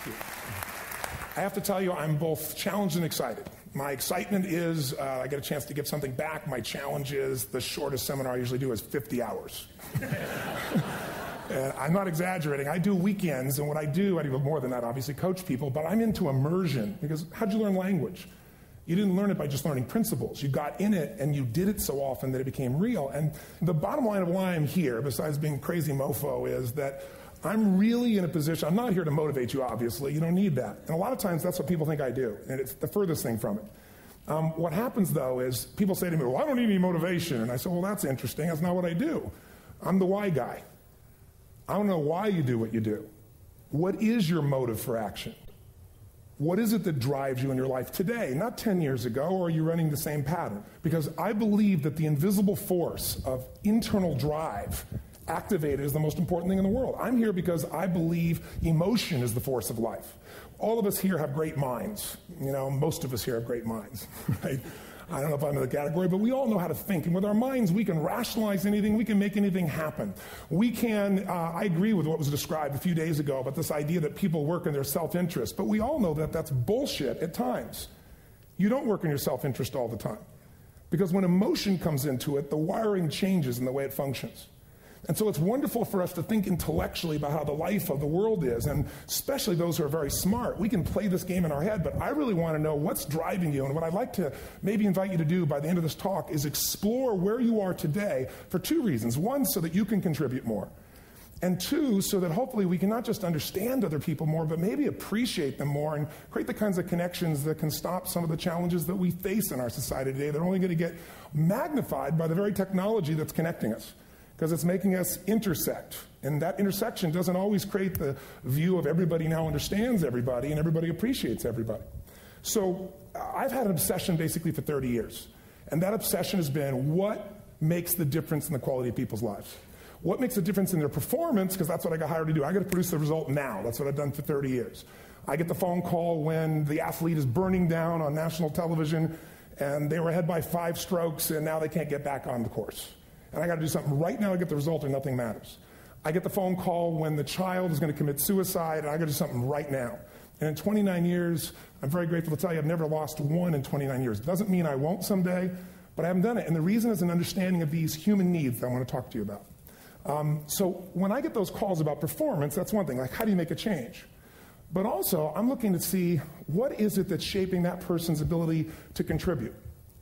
you. I have to tell you, I'm both challenged and excited. My excitement is I get a chance to give something back. My challenge is the shortest seminar I usually do is 50 hours. And I'm not exaggerating. I do weekends, and what I do more than that, obviously, coach people, but I'm into immersion. Because how'd you learn language? You didn't learn it by just learning principles. You got in it, and you did it so often that it became real. And the bottom line of why I'm here, besides being crazy mofo, is that I'm really in a position, I'm not here to motivate you, obviously. You don't need that. And a lot of times, that's what people think I do, and it's the furthest thing from it. What happens, though, is people say to me, well, I don't need any motivation. And I say, well, that's interesting. That's not what I do. I'm the why guy. I don't know why you do what you do. What is your motive for action? What is it that drives you in your life today, not 10 years ago, or are you running the same pattern? Because I believe that the invisible force of internal drive activated is the most important thing in the world. I'm here because I believe emotion is the force of life. All of us here have great minds. You know, most of us here have great minds, right? I don't know if I'm in the category, but we all know how to think. And with our minds, we can rationalize anything. We can make anything happen. We can, I agree with what was described a few days ago about this idea that people work in their self-interest. But we all know that that's bullshit at times. You don't work in your self-interest all the time. Because when emotion comes into it, the wiring changes in the way it functions. And so it's wonderful for us to think intellectually about how the life of the world is, and especially those who are very smart. We can play this game in our head, but I really want to know what's driving you. And what I'd like to maybe invite you to do by the end of this talk is explore where you are today for two reasons. One, so that you can contribute more. And two, so that hopefully we can not just understand other people more, but maybe appreciate them more and create the kinds of connections that can stop some of the challenges that we face in our society today. They're only going to get magnified by the very technology that's connecting us, because it's making us intersect. And that intersection doesn't always create the view of everybody now understands everybody and everybody appreciates everybody. So I've had an obsession basically for 30 years. And that obsession has been what makes the difference in the quality of people's lives? What makes a difference in their performance? Because that's what I got hired to do. I got to produce the result now. That's what I've done for 30 years. I get the phone call when the athlete is burning down on national television and they were ahead by 5 strokes and now they can't get back on the course. And I got to do something right now to get the result or nothing matters. I get the phone call when the child is going to commit suicide, and I got to do something right now. And in 29 years, I'm very grateful to tell you I've never lost one in 29 years. It doesn't mean I won't someday, but I haven't done it. And the reason is an understanding of these human needs that I want to talk to you about. So when I get those calls about performance, that's one thing, like how do you make a change? But also, I'm looking to see what is it that's shaping that person's ability to contribute,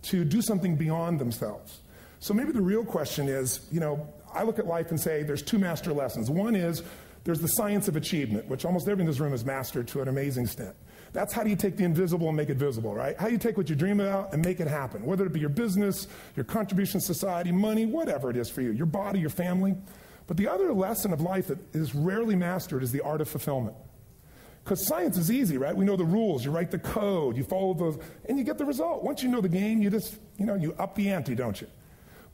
to do something beyond themselves. So maybe the real question is, you know, I look at life and say there's 2 master lessons. One is there's the science of achievement, which almost everyone in this room has mastered to an amazing extent. That's how do you take the invisible and make it visible, right? How do you take what you dream about and make it happen, whether it be your business, your contribution to society, money, whatever it is for you, your body, your family. But the other lesson of life that is rarely mastered is the art of fulfillment. Because science is easy, right? We know the rules. You write the code, you follow those, and you get the result. Once you know the game, you just, you up the ante, don't you?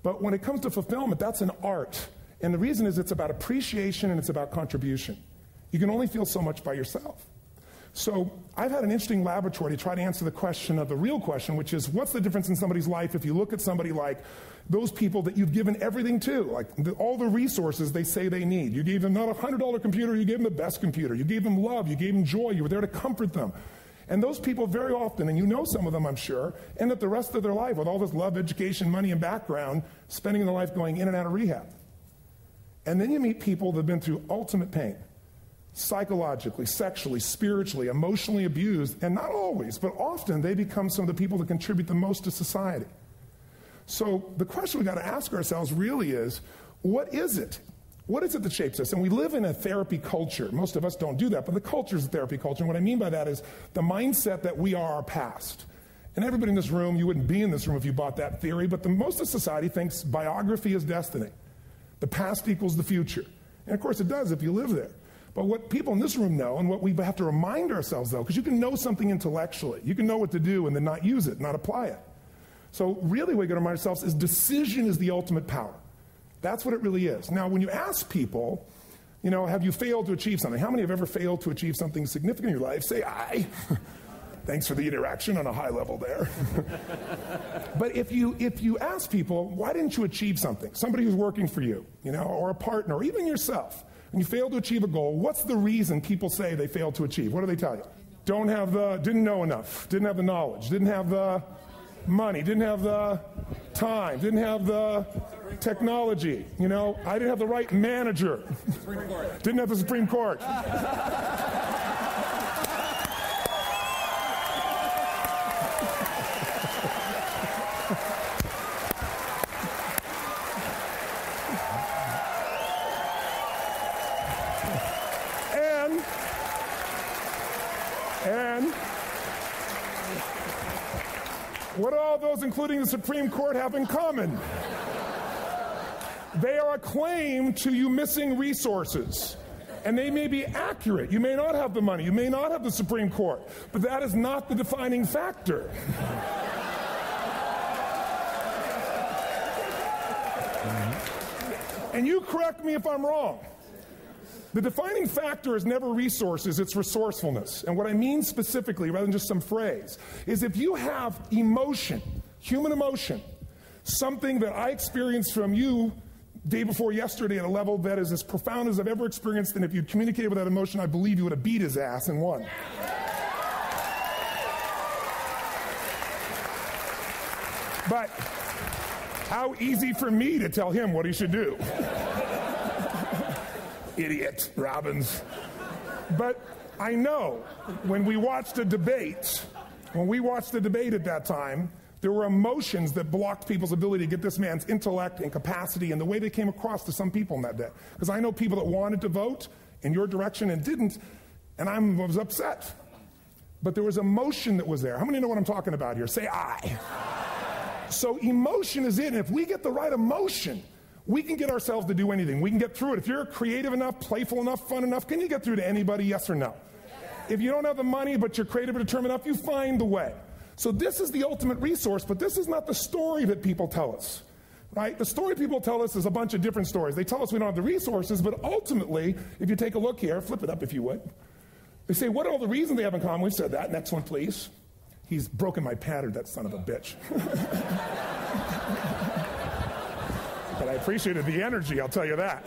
But when it comes to fulfillment, that's an art. And the reason is it's about appreciation and it's about contribution. You can only feel so much by yourself. So I've had an interesting laboratory to try to answer the question of the real question, which is what's the difference in somebody's life if you look at somebody like those people that you've given everything to, like all the resources they say they need. You gave them not a $100 computer, you gave them the best computer. You gave them love, you gave them joy, you were there to comfort them. And those people very often, and you know some of them I'm sure, end up the rest of their life with all this love, education, money, and background, spending their life going in and out of rehab. And then you meet people that have been through ultimate pain, psychologically, sexually, spiritually, emotionally abused, and not always, but often they become some of the people that contribute the most to society. So the question we've got to ask ourselves really is, what is it? What is it that shapes us? And we live in a therapy culture. Most of us don't do that, but the culture is a therapy culture. And what I mean by that is the mindset that we are our past. And everybody in this room, you wouldn't be in this room if you bought that theory, but most of society thinks biography is destiny. The past equals the future. And of course it does if you live there. But what people in this room know, and what we have to remind ourselves though, because you can know something intellectually. You can know what to do and then not use it, not apply it. So really what we got to remind ourselves is decision is the ultimate power. That's what it really is. Now, when you ask people, have you failed to achieve something? How many have ever failed to achieve something significant in your life? Say, I. Thanks for the interaction on a high level there. But if you ask people, why didn't you achieve something? Somebody who's working for you, or a partner, or even yourself. when you fail to achieve a goal, what's the reason people say they failed to achieve? What do they tell you? Didn't know enough, didn't have the knowledge, didn't have the money, didn't have the time, didn't have the technology. I didn't have the right manager, didn't have the Supreme Court. And what do all those, including the Supreme Court, have in common? They are a claim to you missing resources. And they may be accurate. You may not have the money. You may not have the Supreme Court. But that is not the defining factor. And you correct me if I'm wrong. The defining factor is never resources, it's resourcefulness. And what I mean specifically, rather than just some phrase, is if you have emotion, human emotion, something that I experienced from you day before yesterday at a level that is as profound as I've ever experienced, and if you'd communicated with that emotion, I believe you would have beat his ass and won. But how easy for me to tell him what he should do. Idiot, Robbins. But I know when we watched a debate, at that time, there were emotions that blocked people's ability to get this man's intellect and capacity and the way they came across to some people in that day. Because I know people that wanted to vote in your direction and didn't, and I was upset. But there was emotion that was there. How many know what I'm talking about here? Say I. So emotion is it, and if we get the right emotion, we can get ourselves to do anything. We can get through it. If you're creative enough, playful enough, fun enough, can you get through to anybody, yes or no? If you don't have the money, but you're creative and determined enough, you find the way. So this is the ultimate resource, but this is not the story that people tell us, right? The story people tell us is a bunch of different stories. They tell us we don't have the resources, but ultimately, if you take a look here, flip it up if you would. They say, what are all the reasons they have in common? We've said that. Next one, please. He's broken my pattern, that son of a bitch. But I appreciated the energy, I'll tell you that.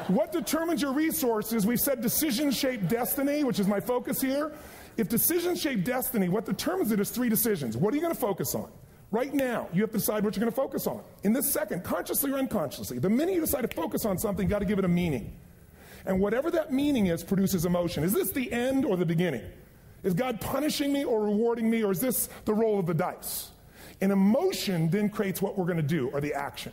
What determines your resources? We've said decisions shape destiny, which is my focus here. If decisions shape destiny, what determines it is 3 decisions. What are you going to focus on? Right now, you have to decide what you're going to focus on. In this second, consciously or unconsciously, the minute you decide to focus on something, you've got to give it a meaning. And whatever that meaning is produces emotion. Is this the end or the beginning? Is God punishing me or rewarding me, or is this the roll of the dice? And emotion then creates what we're going to do, or the action.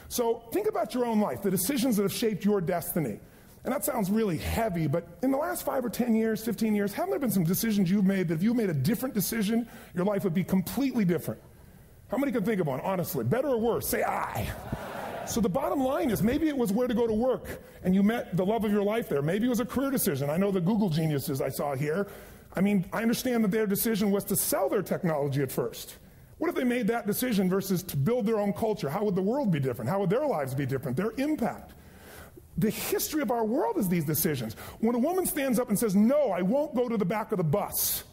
So think about your own life, the decisions that have shaped your destiny. And that sounds really heavy, but in the last 5 or 10 years, 15 years, haven't there been some decisions you've made that if you made a different decision, your life would be completely different? How many can think of one, honestly? Better or worse? Say I. So the bottom line is maybe it was where to go to work, and you met the love of your life there. Maybe it was a career decision. I know the Google geniuses I saw here. I understand that their decision was to sell their technology at first. What if they made that decision versus to build their own culture? How would the world be different? How would their lives be different? Their impact. The history of our world is these decisions. When a woman stands up and says, no, I won't go to the back of the bus,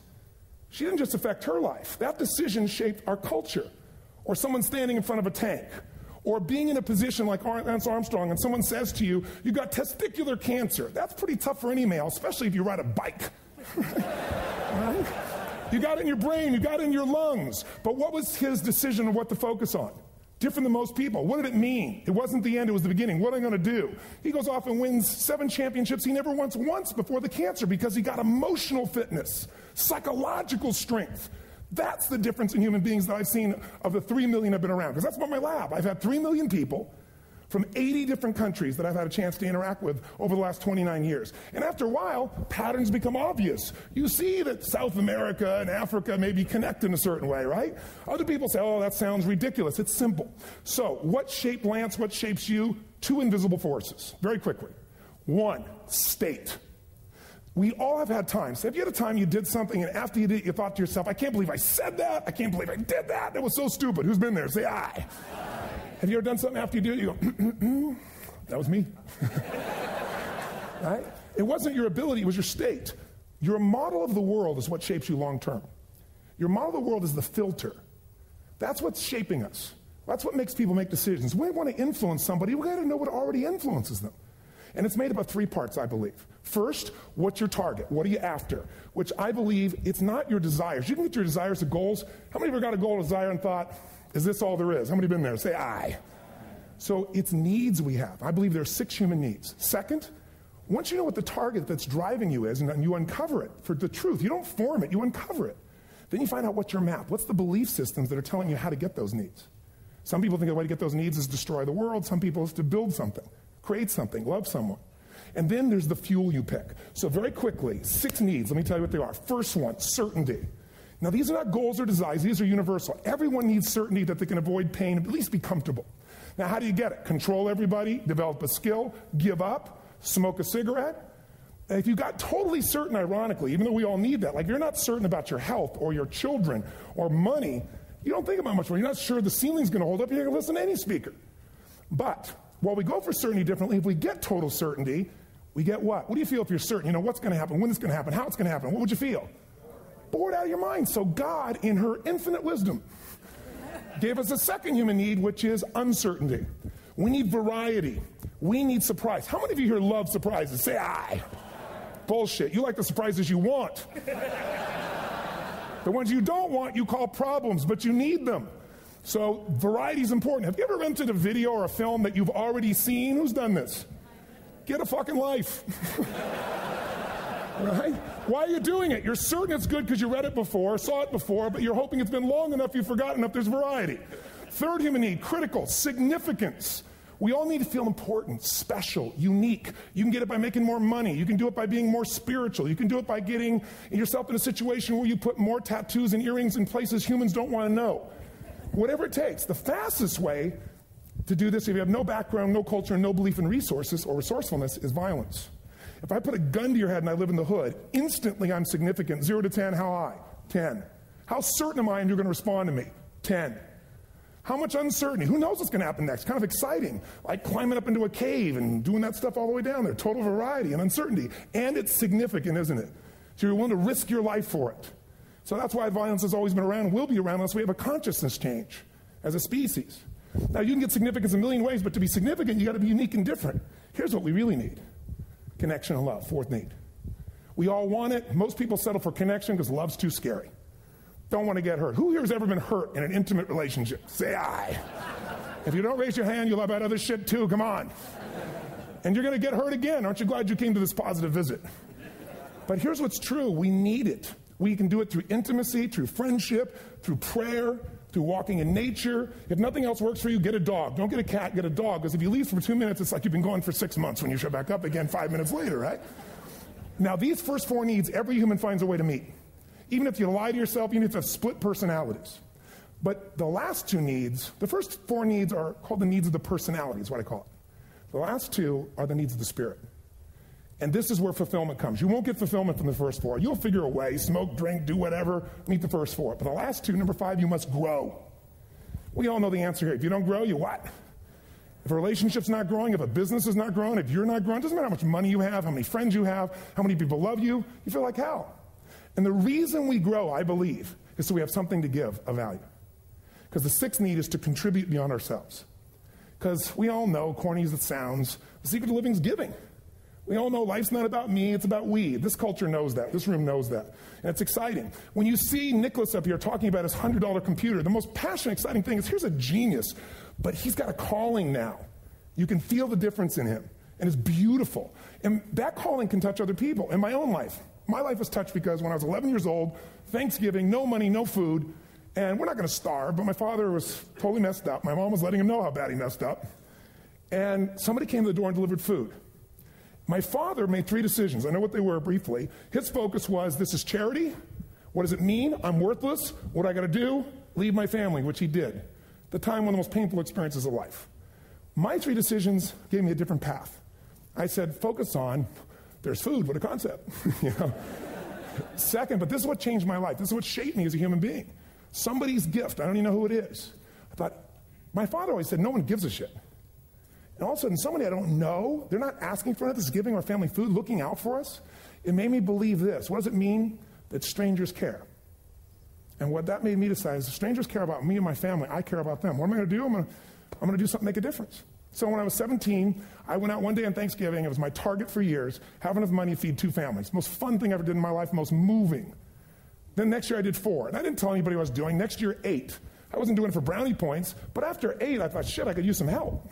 she didn't just affect her life. That decision shaped our culture. Or someone standing in front of a tank. Or being in a position like Lance Armstrong and someone says to you, you've got testicular cancer. That's pretty tough for any male, especially if you ride a bike. Right? You got it in your brain, you got it in your lungs. But what was his decision of what to focus on? Different than most people. What did it mean? It wasn't the end, it was the beginning. What am I going to do? He goes off and wins 7 championships he never won once before the cancer because he got emotional fitness, psychological strength. That's the difference in human beings that I've seen of the 3 million I've been around. Because that's about my lab. I've had 3 million people from 80 different countries that I've had a chance to interact with over the last 29 years. And after a while, patterns become obvious. You see that South America and Africa may be connected in a certain way, right? Other people say, oh, that sounds ridiculous. It's simple. So what shaped Lance? What shapes you? 2 invisible forces. Very quickly. 1, state. We all have had times. Have you had a time you did something and after you did it, you thought to yourself, I can't believe I said that. I can't believe I did that. That was so stupid. Who's been there? Say I. Have you ever done something after you do it? You go, that was me. Right? It wasn't your ability, it was your state. Your model of the world is what shapes you long term. Your model of the world is the filter. That's what's shaping us. That's what makes people make decisions. When we want to influence somebody, we got to know what already influences them. And it's made up of 3 parts, I believe. First, what's your target? What are you after? Which I believe it's not your desires. You can get your desires to goals. How many of you got a goal, desire, and thought, is this all there is? How many have been there? Say, aye. So it's needs we have. I believe there are 6 human needs. Second, once you know what the target that's driving you is, and you uncover it for the truth, you don't form it, you uncover it. Then you find out what's your map. What's the belief systems that are telling you how to get those needs? Some people think the way to get those needs is destroy the world. Some people is to build something, create something, love someone. And then there's the fuel you pick. So very quickly, 6 needs. Let me tell you what they are. First one, certainty. Now these are not goals or desires. These are universal. Everyone needs certainty that they can avoid pain and at least be comfortable. Now how do you get it? Control everybody, develop a skill, give up, smoke a cigarette. And if you got totally certain, ironically, even though we all need that, like you're not certain about your health or your children or money, you don't think about much more. You're not sure the ceiling's going to hold up. You're going to listen to any speaker. But while we go for certainty differently, if we get total certainty, we get what? What do you feel if you're certain? You know what's going to happen, when it's going to happen, how it's going to happen. What would you feel? Bored out of your mind. So God, in her infinite wisdom, gave us a second human need, which is uncertainty. We need variety. We need surprise. How many of you here love surprises? Say aye. Bullshit. You like the surprises you want. The ones you don't want, you call problems, but you need them. So variety is important. Have you ever rented a video or a film that you've already seen? Who's done this? Get a fucking life. Right? Why are you doing it? You're certain it's good because you read it before, saw it before, but you're hoping it's been long enough you've forgotten enough there's variety. Third human need, critical, significance. We all need to feel important, special, unique. You can get it by making more money. You can do it by being more spiritual. You can do it by getting yourself in a situation where you put more tattoos and earrings in places humans don't want to know. Whatever it takes. The fastest way to do this, if you have no background, no culture, and no belief in resources or resourcefulness, is violence. If I put a gun to your head and I live in the hood, instantly I'm significant. 0 to 10, how high? 10. How certain am I and you're going to respond to me? 10. How much uncertainty? Who knows what's going to happen next? Kind of exciting. Like climbing up into a cave and doing that stuff all the way down there. Total variety and uncertainty. And it's significant, isn't it? So you're willing to risk your life for it. So that's why violence has always been around and will be around unless we have a consciousness change as a species. Now you can get significance in a million ways, but to be significant, you got to be unique and different. Here's what we really need. Connection and love, fourth need. We all want it. Most people settle for connection because love's too scary. Don't want to get hurt. Who here has ever been hurt in an intimate relationship? Say aye. If you don't raise your hand, you'll have about other shit too. Come on. And you're going to get hurt again. Aren't you glad you came to this positive visit? But here's what's true. We need it. We can do it through intimacy, through friendship, through prayer, through walking in nature. If nothing else works for you, get a dog. Don't get a cat, get a dog. Because if you leave for 2 minutes, it's like you've been gone for 6 months when you show back up again 5 minutes later, right? Now, these first 4 needs, every human finds a way to meet. Even if you lie to yourself, even if you have split personalities. But the last 2 needs, the first 4 needs are called the needs of the personality, is what I call it. The last 2 are the needs of the spirit. And this is where fulfillment comes. You won't get fulfillment from the first 4. You'll figure a way, smoke, drink, do whatever, meet the first 4. But the last 2, number 5, you must grow. We all know the answer here. If you don't grow, you what? If a relationship's not growing, if a business is not growing, if you're not growing, it doesn't matter how much money you have, how many friends you have, how many people love you, you feel like hell. And the reason we grow, I believe, is so we have something to give of value. Because the 6th need is to contribute beyond ourselves. Because we all know, corny as it sounds, the secret of living is giving. We all know life's not about me, it's about we. This culture knows that. This room knows that. And it's exciting. When you see Nicholas up here talking about his $100 computer, the most passionate, exciting thing is here's a genius, but he's got a calling now. You can feel the difference in him. And it's beautiful. And that calling can touch other people. In my own life, my life was touched because when I was 11 years old, Thanksgiving, no money, no food, and we're not going to starve, but my father was totally messed up. My mom was letting him know how bad he messed up. And somebody came to the door and delivered food. My father made 3 decisions. I know what they were briefly. His focus was, this is charity. What does it mean? I'm worthless. What do I got to do? Leave my family, which he did. The time, one of the most painful experiences of life. My 3 decisions gave me a different path. I said, focus on, there's food. What a concept. You know? Second, but this is what changed my life. This is what shaped me as a human being. Somebody's gift. I don't even know who it is. I thought, my father always said, no one gives a shit. And all of a sudden, somebody I don't know, they're not asking for it, this is giving our family food, looking out for us. It made me believe this. What does it mean? That strangers care. And what that made me decide is if strangers care about me and my family, I care about them. What am I going to do? I'm going to do something to make a difference. So when I was 17, I went out one day on Thanksgiving. It was my target for years. Have enough money to feed 2 families. Most fun thing I ever did in my life, most moving. Then next year I did 4. And I didn't tell anybody what I was doing. Next year, 8. I wasn't doing it for brownie points. But after 8, I thought, shit, I could use some help.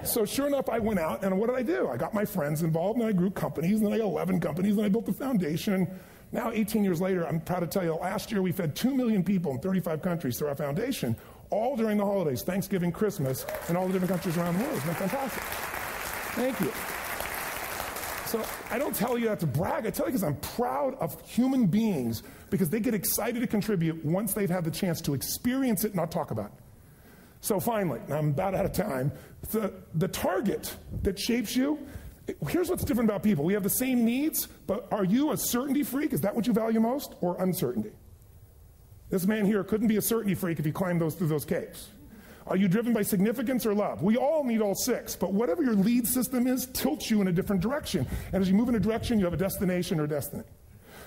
So sure enough, I went out, and what did I do? I got my friends involved, and I grew companies, and then I got 11 companies, and I built the foundation. Now, 18 years later, I'm proud to tell you, last year we fed 2 million people in 35 countries through our foundation, all during the holidays, Thanksgiving, Christmas, and all the different countries around the world. It's been fantastic. Thank you. So I don't tell you that to brag. I tell you because I'm proud of human beings because they get excited to contribute once they've had the chance to experience it and not talk about it. So finally, I'm about out of time, the target that shapes you, here's what's different about people. We have the same needs, but are you a certainty freak? Is that what you value most, or uncertainty? This man here couldn't be a certainty freak if he climbed through those caves. Are you driven by significance or love? We all need all 6, but whatever your lead system is tilts you in a different direction. And as you move in a direction, you have a destination or destiny.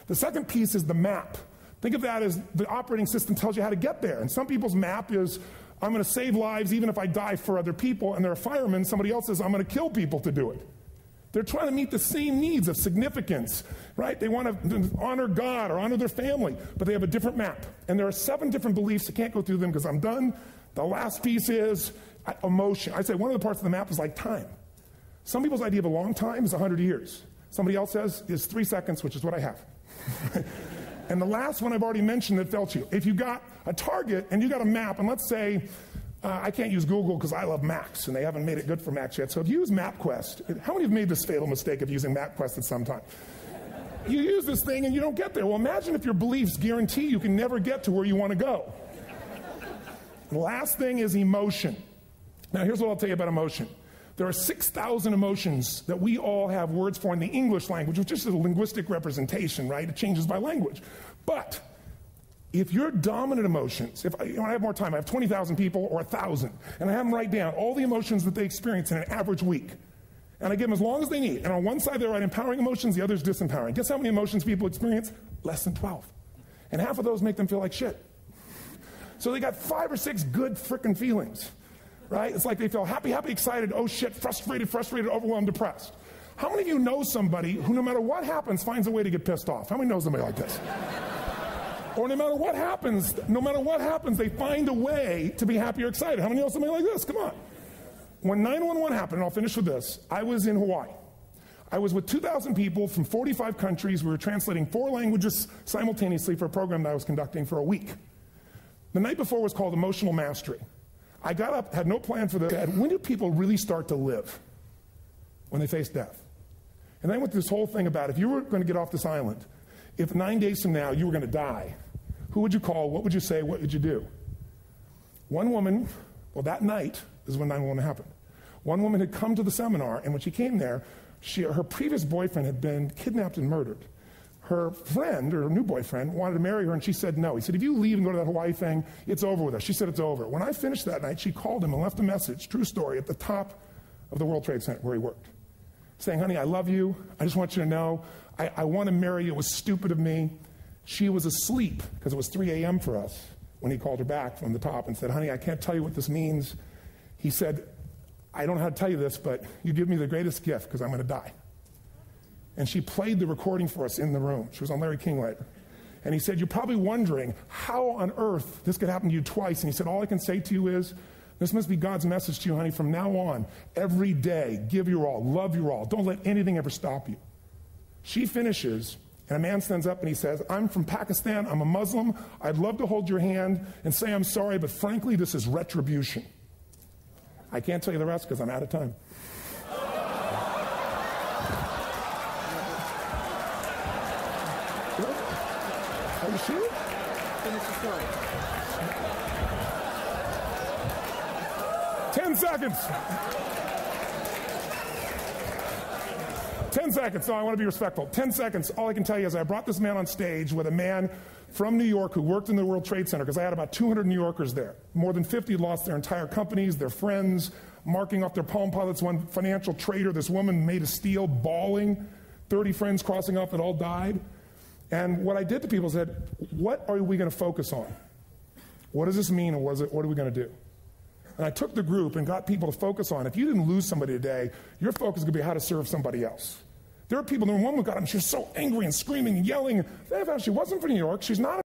The second piece is the map. Think of that as the operating system tells you how to get there. And some people's map is, I'm going to save lives even if I die for other people, and they're a fireman. Somebody else says, I'm going to kill people to do it. They're trying to meet the same needs of significance, right? They want to honor God or honor their family, but they have a different map. And there are 7 different beliefs. I can't go through them because I'm done. The last piece is emotion. I say one of the parts of the map is like time. Some people's idea of a long time is 100 years. Somebody else says is 3 seconds, which is what I have. And the last one I've already mentioned that felt you. If you got a target and you got a map, and let's say, I can't use Google because I love Macs, and they haven't made it good for Macs yet. So if you use MapQuest, how many have made this fatal mistake of using MapQuest at some time? You use this thing and you don't get there. Well, imagine if your beliefs guarantee you can never get to where you want to go. The last thing is emotion. Now, here's what I'll tell you about emotion. There are 6,000 emotions that we all have words for in the English language, which is a linguistic representation, right? It changes by language. But if your dominant emotions, if I have more time, I have 20,000 people or 1,000, and I have them write down all the emotions that they experience in an average week. And I give them as long as they need. And on one side, they write empowering emotions, the other is disempowering. Guess how many emotions people experience? Less than 12. And half of those make them feel like shit. So they got 5 or 6 good frickin' feelings, right? It's like they feel happy, happy, excited, oh shit, frustrated, overwhelmed, depressed. How many of you know somebody who no matter what happens finds a way to get pissed off? How many know somebody like this? Or no matter what happens, they find a way to be happy or excited. How many know somebody like this? Come on. When 9/11 happened, and I'll finish with this, I was in Hawaii. I was with 2,000 people from 45 countries. We were translating 4 languages simultaneously for a program that I was conducting for a week. The night before was called Emotional Mastery. I got up, had no plan for this. When do people really start to live? When they face death. And then I went through this whole thing about if you were going to get off this island, if 9 days from now you were going to die, who would you call? What would you say? What would you do? One woman, well, that night is when 9/11 happened. One woman had come to the seminar, and when she came there, her previous boyfriend had been kidnapped and murdered. Her friend, or her new boyfriend, wanted to marry her, and she said no. He said, if you leave and go to that Hawaii thing, it's over with us. She said, it's over. When I finished that night, she called him and left a message, true story, at the top of the World Trade Center where he worked, saying, honey, I love you. I just want you to know, I want to marry you. It was stupid of me. She was asleep, because it was 3 a.m. for us, when he called her back from the top and said, honey, I can't tell you what this means. He said, I don't know how to tell you this, but you give me the greatest gift, because I'm going to die. And she played the recording for us in the room. She was on Larry King later. And he said, you're probably wondering how on earth this could happen to you twice. And he said, all I can say to you is, this must be God's message to you, honey. From now on, every day, give your all, love your all. Don't let anything ever stop you. She finishes, and a man stands up and he says, I'm from Pakistan, I'm a Muslim. I'd love to hold your hand and say I'm sorry, but frankly, this is retribution. I can't tell you the rest because I'm out of time. Are you sure? Finish the story. 10 seconds. 10 seconds. No, I want to be respectful. 10 seconds. All I can tell you is I brought this man on stage with a man from New York who worked in the World Trade Center, because I had about 200 New Yorkers there. More than 50 lost their entire companies, their friends, marking off their Palm Pilots. One financial trader, this woman made of steel, bawling. 30 friends crossing off that all died. And what I did to people said, what are we going to focus on? What does this mean, and what are we going to do? and I took the group and got people to focus on, if you didn't lose somebody today, your focus is going to be how to serve somebody else. There are people, the woman got up and she was so angry and screaming and yelling. She wasn't from New York. She's not